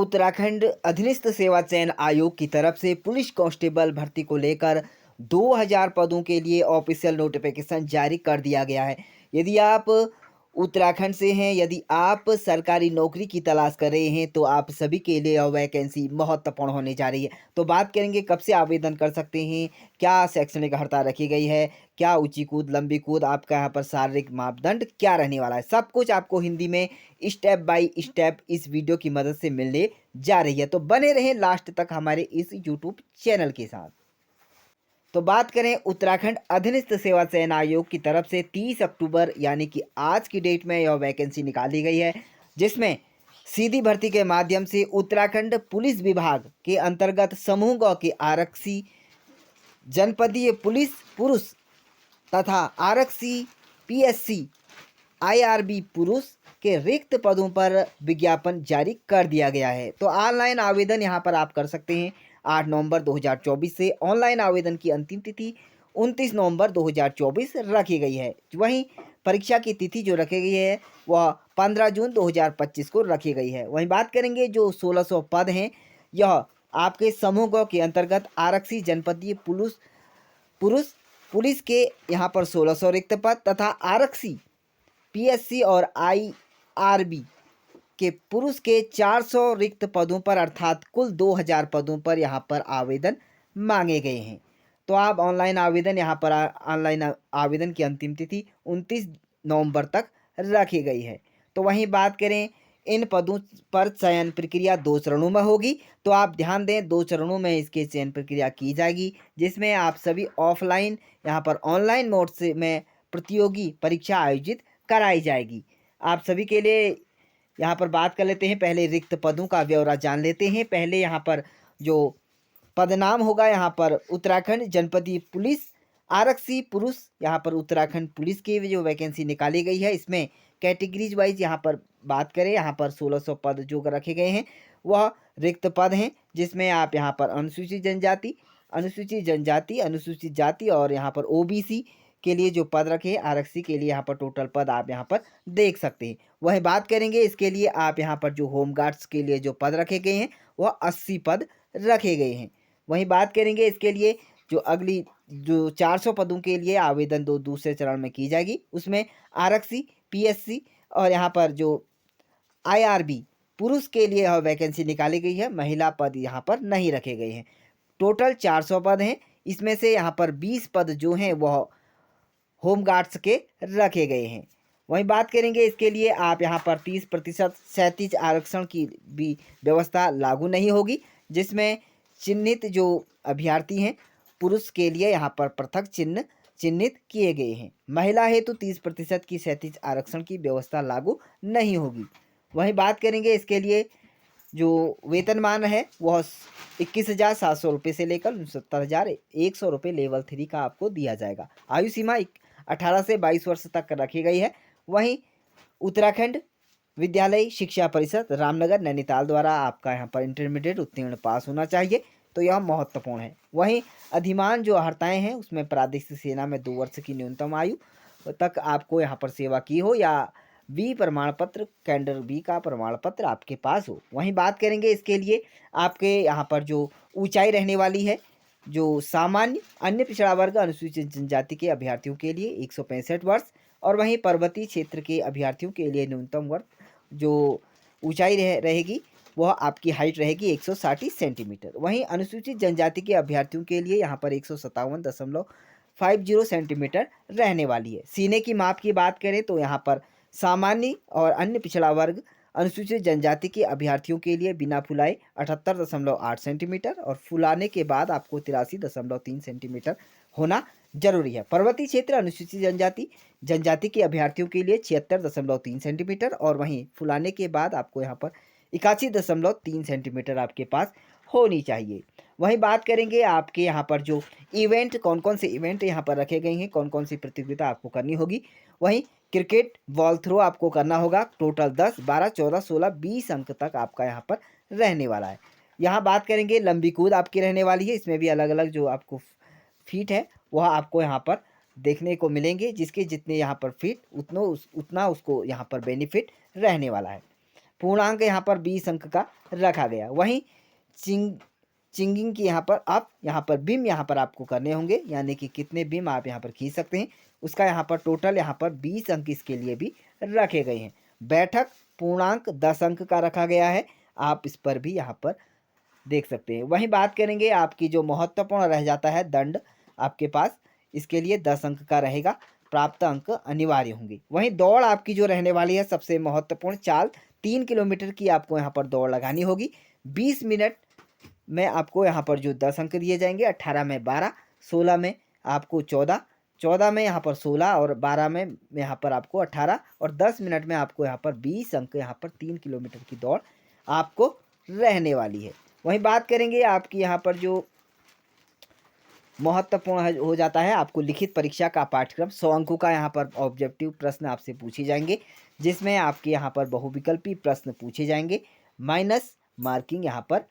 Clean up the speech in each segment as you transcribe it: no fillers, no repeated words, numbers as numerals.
उत्तराखंड अधीनस्थ सेवा चयन आयोग की तरफ से पुलिस कांस्टेबल भर्ती को लेकर 2000 पदों के लिए ऑफिशियल नोटिफिकेशन जारी कर दिया गया है। यदि आप उत्तराखंड से हैं, यदि आप सरकारी नौकरी की तलाश कर रहे हैं, तो आप सभी के लिए यह वैकेंसी महत्वपूर्ण होने जा रही है। तो बात करेंगे कब से आवेदन कर सकते हैं, क्या शैक्षणिक अर्हता रखी गई है, क्या ऊंची कूद, लंबी कूद, आपका यहाँ पर शारीरिक मापदंड क्या रहने वाला है, सब कुछ आपको हिंदी में स्टेप बाय स्टेप इस वीडियो की मदद से मिलने जा रही है। तो बने रहें लास्ट तक हमारे इस यूट्यूब चैनल के साथ। तो बात करें उत्तराखंड अधीनस्थ सेवा चयन आयोग की तरफ से 30 अक्टूबर यानी कि आज की डेट में यह वैकेंसी निकाली गई है, जिसमें सीधी भर्ती के माध्यम से उत्तराखंड पुलिस विभाग के अंतर्गत समूह ग के आरक्षी, जनपदीय पुलिस पुरुष तथा आरक्षी, पीएससी, आईआरबी पुरुष के रिक्त पदों पर विज्ञापन जारी कर दिया गया है। तो ऑनलाइन आवेदन यहां पर आप कर सकते हैं। 8 नवंबर 2024 से ऑनलाइन आवेदन की अंतिम तिथि 29 नवंबर 2024 रखी गई है। वहीं परीक्षा की तिथि जो रखी गई है वह 15 जून 2025 को रखी गई है। वहीं बात करेंगे जो 1600 पद हैं, यह आपके समूह ग के अंतर्गत आरक्षी, जनपदीय पुलिस पुरुष पुलिस के यहाँ पर 1600 रिक्त पद तथा आरक्षी, पीएससी और आईआरबी के पुरुष के 400 रिक्त पदों पर अर्थात कुल 2000 पदों पर यहाँ पर आवेदन मांगे गए हैं। तो आप ऑनलाइन आवेदन यहाँ पर ऑनलाइन आवेदन की अंतिम तिथि 29 नवंबर तक रखी गई है। तो वहीं बात करें इन पदों पर चयन प्रक्रिया 2 चरणों में होगी। तो आप ध्यान दें 2 चरणों में इसके चयन प्रक्रिया की जाएगी, जिसमें आप सभी ऑफलाइन यहाँ पर ऑनलाइन मोड से में प्रतियोगी परीक्षा आयोजित कराई जाएगी। आप सभी के लिए यहाँ पर बात कर लेते हैं, पहले रिक्त पदों का ब्यौरा जान लेते हैं। पहले यहाँ पर जो पदनाम होगा, यहाँ पर उत्तराखंड जनपदीय पुलिस आरक्षी पुरुष, यहाँ पर उत्तराखंड पुलिस की जो वैकेंसी निकाली गई है, इसमें कैटेगरीज वाइज यहाँ पर बात करें, यहाँ पर 1600 पद जो रखे गए हैं वह रिक्त पद हैं, जिसमें आप यहाँ पर अनुसूचित जनजाति, अनुसूचित जाति और यहाँ पर ओबीसी के लिए जो पद रखे हैं, आरक्षी के लिए यहाँ पर टोटल पद आप यहाँ पर देख सकते हैं। वही बात करेंगे इसके लिए आप यहाँ पर जो होमगार्ड्स के लिए जो पद रखे गए हैं वह 80 पद रखे गए हैं। वहीं बात करेंगे इसके लिए जो अगली जो 400 पदों के लिए आवेदन दूसरे चरण में की जाएगी, उसमें आरक्षी, पीएससी और यहाँ पर जो आईआरबी पुरुष के लिए यह वैकेंसी निकाली गई है। महिला पद यहाँ पर नहीं रखे गए हैं। टोटल 400 पद हैं, इसमें से यहाँ पर 20 पद जो हैं वह होमगार्ड्स के रखे गए हैं। वहीं बात करेंगे इसके लिए आप यहाँ पर 30% क्षैतिज आरक्षण की भी व्यवस्था लागू नहीं होगी, जिसमें चिन्हित जो अभ्यर्थी हैं पुरुष के लिए यहाँ पर पृथक चिन्ह चिन्हित किए गए हैं। महिला हेतु 30% की क्षैतिज आरक्षण की व्यवस्था लागू नहीं होगी। वहीं बात करेंगे इसके लिए जो वेतनमान है वह 21,700 रुपये से लेकर 69,100 रुपये लेवल 3 का आपको दिया जाएगा। आयु सीमा 18 से 22 वर्ष तक रखी गई है। वहीं उत्तराखंड विद्यालय शिक्षा परिषद रामनगर नैनीताल द्वारा आपका यहाँ पर इंटरमीडिएट उत्तीर्ण पास होना चाहिए, तो यह महत्वपूर्ण है। वहीं अधिमान जो अर्हताएँ हैं उसमें प्रादेशिक सेना में 2 वर्ष की न्यूनतम आयु तक आपको यहाँ पर सेवा की हो या बी प्रमाण पत्र, कैडर बी का प्रमाण पत्र आपके पास हो। वहीं बात करेंगे इसके लिए आपके यहाँ पर जो ऊंचाई रहने वाली है, जो सामान्य अन्य पिछड़ा वर्ग अनुसूचित जनजाति के अभ्यर्थियों के लिए 165 वर्ष और वहीं पर्वतीय क्षेत्र के अभ्यर्थियों के लिए न्यूनतम वर्ग जो ऊंचाई रहेगी वह आपकी हाइट रहेगी 160 सेंटीमीटर। वहीं अनुसूचित जनजाति के अभ्यर्थियों के लिए यहाँ पर 157.50 सेंटीमीटर रहने वाली है। सीने की माप की बात करें तो यहाँ पर सामान्य और अन्य पिछड़ा वर्ग अनुसूचित जनजाति के अभ्यर्थियों के लिए बिना फुलाए 78.8 सेंटीमीटर और फुलाने के बाद आपको 83.3 सेंटीमीटर होना जरूरी है। पर्वतीय क्षेत्र अनुसूचित जनजाति के अभ्यर्थियों के लिए 76.3 सेंटीमीटर और वहीं फुलाने के बाद आपको यहाँ पर 81.3 सेंटीमीटर आपके पास होनी चाहिए। वहीं बात करेंगे आपके यहाँ पर जो इवेंट, कौन कौन से इवेंट यहाँ पर रखे गए हैं, कौन कौन सी प्रतियोगिता आपको करनी होगी। वहीं क्रिकेट बॉल थ्रो आपको करना होगा। टोटल 10, 12, 14, 16, 20 अंक तक आपका यहाँ पर रहने वाला है। यहाँ बात करेंगे लंबी कूद आपकी रहने वाली है। इसमें भी अलग अलग जो आपको फीट है वह आपको यहाँ पर देखने को मिलेंगे, जिसके जितने यहाँ पर फीट उतना उसको यहाँ पर बेनिफिट रहने वाला है। पूर्णांक यहाँ पर 20 अंक का रखा गया। वहीं चिंगिंग की यहाँ पर बीम यहाँ पर आपको करने होंगे, यानी कि कितने बीम आप यहाँ पर खींच सकते हैं, उसका यहाँ पर टोटल यहाँ पर 20 अंक इसके लिए भी रखे गए हैं। बैठक पूर्णांक 10 अंक का रखा गया है, आप इस पर भी यहाँ पर देख सकते हैं। वहीं बात करेंगे आपकी जो महत्वपूर्ण रह जाता है दंड आपके पास, इसके लिए 10 अंक का रहेगा, प्राप्त अंक अनिवार्य होंगे। वहीं दौड़ आपकी जो रहने वाली है सबसे महत्वपूर्ण चाल 3 किलोमीटर की आपको यहाँ पर दौड़ लगानी होगी। 20 मिनट में आपको यहाँ पर जो 10 अंक दिए जाएंगे, 18 में 12, 16 में आपको 14, 14 में यहाँ पर 16 और 12 में यहाँ पर आपको 18 और 10 मिनट में आपको यहाँ पर 20 अंक यहाँ पर 3 किलोमीटर की दौड़ आपको रहने वाली है। वहीं बात करेंगे आपकी यहाँ पर जो महत्वपूर्ण हो जाता है, आपको लिखित परीक्षा का पाठ्यक्रम 100 अंकों का यहाँ पर ऑब्जेक्टिव प्रश्न आपसे पूछे जाएंगे, जिसमें आपके यहाँ पर बहुविकल्पी प्रश्न पूछे जाएंगे, माइनस मार्किंग यहाँ पर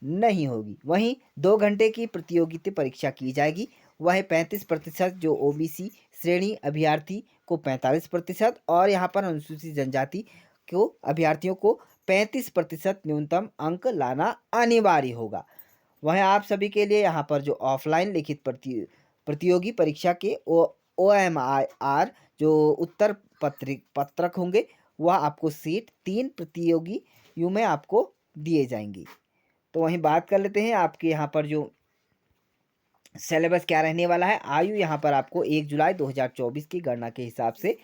नहीं होगी। वहीं 2 घंटे की प्रतियोगिता परीक्षा की जाएगी, वह 35% जो ओबीसी श्रेणी अभ्यर्थी को 45% और यहाँ पर अनुसूचित जनजाति को अभ्यर्थियों को 35% न्यूनतम अंक लाना अनिवार्य होगा। वह आप सभी के लिए यहाँ पर जो ऑफलाइन लिखित प्रतियोगी परीक्षा के OMR जो उत्तर पत्रक होंगे, वह आपको सीट 3 प्रतियोगियों में आपको दिए जाएंगे। तो वहीं बात कर लेते हैं आपके यहाँ पर जो सिलेबस क्या रहने वाला है। आयु यहाँ पर आपको 1 जुलाई 2024 की गणना के हिसाब से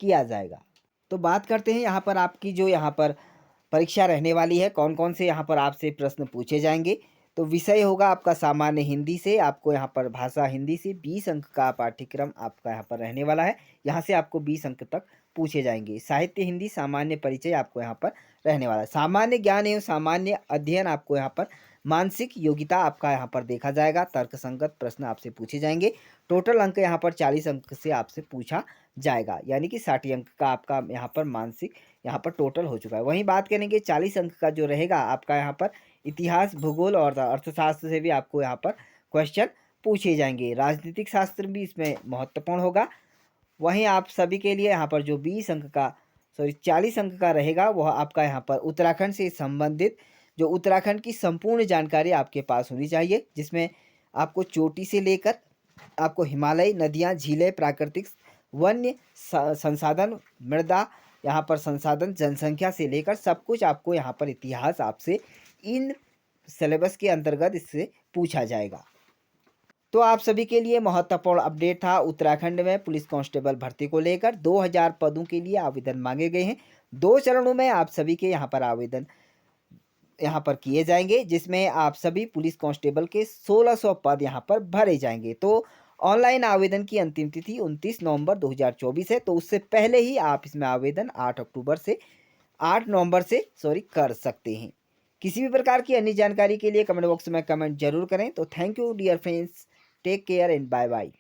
किया जाएगा। तो बात करते हैं यहाँ पर आपकी जो यहाँ पर परीक्षा रहने वाली है, कौन कौन से यहाँ पर आपसे प्रश्न पूछे जाएंगे। तो विषय होगा आपका सामान्य हिंदी से, आपको यहाँ पर भाषा हिंदी से 20 अंक का पाठ्यक्रम आपका यहाँ पर रहने वाला है, यहाँ से आपको 20 अंक तक पूछे जाएंगे। साहित्य हिंदी सामान्य परिचय आपको यहाँ पर रहने वाला है। सामान्य ज्ञान एवं सामान्य अध्ययन आपको यहाँ पर मानसिक योग्यता आपका यहाँ पर देखा जाएगा। तर्कसंगत प्रश्न आपसे पूछे जाएंगे। टोटल अंक यहाँ पर 40 अंक से आपसे पूछा जाएगा, यानी कि 60 अंक का आपका यहाँ पर मानसिक यहाँ पर टोटल हो चुका है। वहीं बात करेंगे 40 अंक का जो रहेगा आपका यहाँ पर इतिहास, भूगोल और अर्थशास्त्र से भी आपको यहाँ पर क्वेश्चन पूछे जाएंगे। राजनीतिक शास्त्र भी इसमें महत्वपूर्ण होगा। वहीं आप सभी के लिए यहाँ पर जो 40 अंक का रहेगा, वह आपका यहाँ पर उत्तराखंड से संबंधित जो उत्तराखंड की संपूर्ण जानकारी आपके पास होनी चाहिए, जिसमें आपको चोटी से लेकर आपको हिमालय, नदियाँ, झीलें, प्राकृतिक वन्य संसाधन, मृदा यहाँ पर संसाधन, जनसंख्या से लेकर सब कुछ आपको यहाँ पर इतिहास आपसे इन सिलेबस के अंतर्गत इससे पूछा जाएगा। तो आप सभी के लिए महत्वपूर्ण अपडेट था उत्तराखंड में पुलिस कांस्टेबल भर्ती को लेकर। 2000 पदों के लिए आवेदन मांगे गए हैं। 2 चरणों में आप सभी के यहाँ पर आवेदन यहाँ पर किए जाएंगे, जिसमें आप सभी पुलिस कांस्टेबल के 1600 पद यहाँ पर भरे जाएंगे। तो ऑनलाइन आवेदन की अंतिम तिथि 29 नवंबर 2024 है। तो उससे पहले ही आप इसमें आवेदन 8 नवंबर से कर सकते हैं। किसी भी प्रकार की अन्य जानकारी के लिए कमेंट बॉक्स में कमेंट जरूर करें। तो thank you dear friends, take care and bye bye.